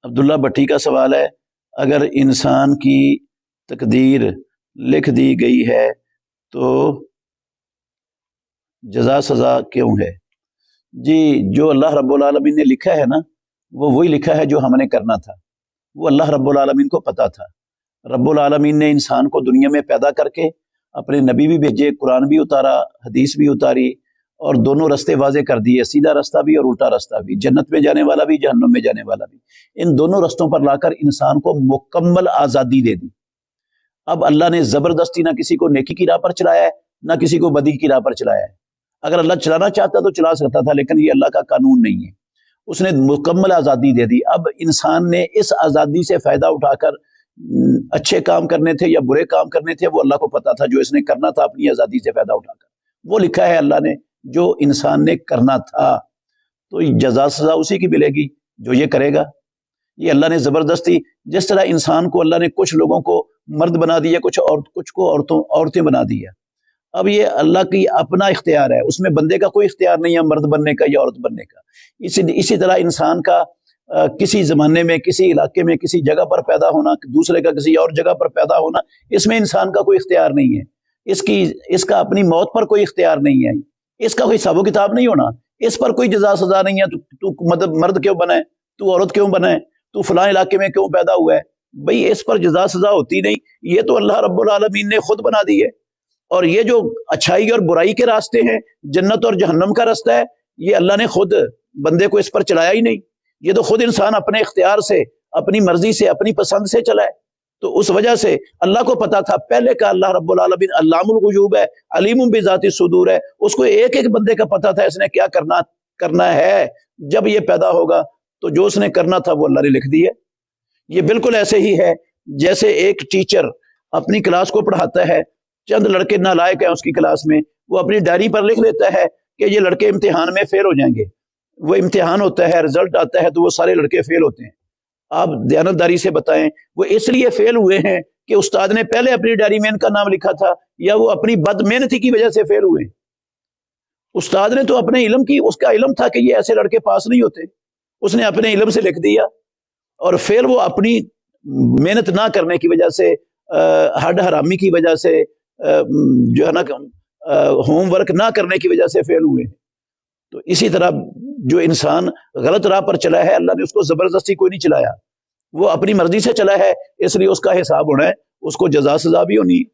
عبداللہ بھٹی کا سوال ہے، اگر انسان کی تقدیر لکھ دی گئی ہے تو جزا سزا کیوں ہے؟ جی، جو اللہ رب العالمین نے لکھا ہے نا، وہ وہی لکھا ہے جو ہم نے کرنا تھا، وہ اللہ رب العالمین کو پتا تھا۔ رب العالمین نے انسان کو دنیا میں پیدا کر کے اپنے نبی بھی بھیجے، قرآن بھی اتارا، حدیث بھی اتاری، اور دونوں رستے واضح کر دیے، سیدھا رستہ بھی اور الٹا رستہ بھی، جنت میں جانے والا بھی، جہنم میں جانے والا بھی۔ ان دونوں رستوں پر لا کر انسان کو مکمل آزادی دے دی۔ اب اللہ نے زبردستی نہ کسی کو نیکی کی راہ پر چلایا ہے، نہ کسی کو بدی کی راہ پر چلایا ہے۔ اگر اللہ چلانا چاہتا تو چلا سکتا تھا، لیکن یہ اللہ کا قانون نہیں ہے، اس نے مکمل آزادی دے دی۔ اب انسان نے اس آزادی سے فائدہ اٹھا کر اچھے کام کرنے تھے یا برے کام کرنے تھے، وہ اللہ کو پتا تھا۔ جو اس نے کرنا تھا اپنی آزادی سے فائدہ اٹھا کر، وہ لکھا ہے اللہ نے جو انسان نے کرنا تھا، تو جزا سزا اسی کی ملے گی جو یہ کرے گا۔ یہ اللہ نے زبردستی، جس طرح انسان کو اللہ نے کچھ لوگوں کو مرد بنا دیا، کچھ کو عورتیں بنا دیا۔ اب یہ اللہ کی اپنا اختیار ہے، اس میں بندے کا کوئی اختیار نہیں ہے مرد بننے کا یا عورت بننے کا۔ اسی طرح انسان کا کسی زمانے میں، کسی علاقے میں، کسی جگہ پر پیدا ہونا، دوسرے کا کسی اور جگہ پر پیدا ہونا، اس میں انسان کا کوئی اختیار نہیں ہے۔ اس کا اپنی موت پر کوئی اختیار نہیں ہے، اس کا کوئی حساب و کتاب نہیں ہونا، اس پر کوئی جزا سزا نہیں ہے۔ تو مرد کیوں بنا ہے، تو عورت کیوں بنا ہے، تو فلاں علاقے میں کیوں پیدا ہوا ہے، بھئی اس پر جزا سزا ہوتی نہیں، یہ تو اللہ رب العالمین نے خود بنا دی ہے۔ اور یہ جو اچھائی اور برائی کے راستے ہیں، جنت اور جہنم کا راستہ ہے، یہ اللہ نے خود بندے کو اس پر چلایا ہی نہیں، یہ تو خود انسان اپنے اختیار سے، اپنی مرضی سے، اپنی پسند سے چلا ہے۔ تو اس وجہ سے اللہ کو پتا تھا پہلے کا، اللہ رب العالمین علام الغیوب ہے، علیم بذات الصدور ہے، اس کو ایک ایک بندے کا پتا تھا اس نے کیا کرنا ہے۔ جب یہ پیدا ہوگا تو جو اس نے کرنا تھا وہ اللہ نے لکھ دی ہے۔ یہ بالکل ایسے ہی ہے جیسے ایک ٹیچر اپنی کلاس کو پڑھاتا ہے، چند لڑکے نالائق ہیں اس کی کلاس میں، وہ اپنی ڈائری پر لکھ لیتا ہے کہ یہ لڑکے امتحان میں فیل ہو جائیں گے۔ وہ امتحان ہوتا ہے، رزلٹ آتا ہے تو وہ سارے لڑکے فیل ہوتے ہیں۔ آپ دیانتداری سے بتائیں وہ اس لیے فیل ہوئے ہیں کہ استاد نے پہلے اپنی ڈائری میں ان کا نام لکھا تھا، یا وہ اپنی بد محنتی کی وجہ سے فیل ہوئے ہیں؟ استاد نے تو اپنے علم کی، اس کا علم تھا کہ یہ ایسے لڑکے پاس نہیں ہوتے، اس نے اپنے علم سے لکھ دیا، اور فیل وہ اپنی محنت نہ کرنے کی وجہ سے، ہڈ حرامی کی وجہ سے، جو ہے نا ہوم ورک نہ کرنے کی وجہ سے فیل ہوئے ہیں۔ تو اسی طرح جو انسان غلط راہ پر چلا ہے، اللہ نے اس کو زبردستی کوئی نہیں چلایا، وہ اپنی مرضی سے چلا ہے، اس لیے اس کا حساب ہونا ہے، اس کو جزا سزا بھی ہونی ہے۔